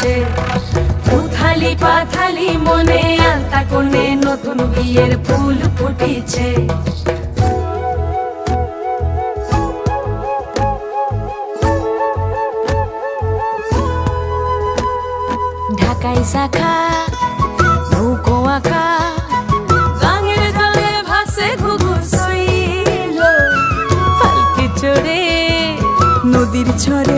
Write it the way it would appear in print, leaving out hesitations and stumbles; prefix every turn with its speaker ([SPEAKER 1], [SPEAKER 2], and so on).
[SPEAKER 1] ফুটেছে। উথালি পাথালি মনে আলতা কোণে নতুন বিয়ের ফুল ফুটেছে। ঢাকায় শাখা নৌকো আঁকা গাঙের জলে ভাসে ঘুঘু শৈল। পালকি চড়ে নদীর ছড়ে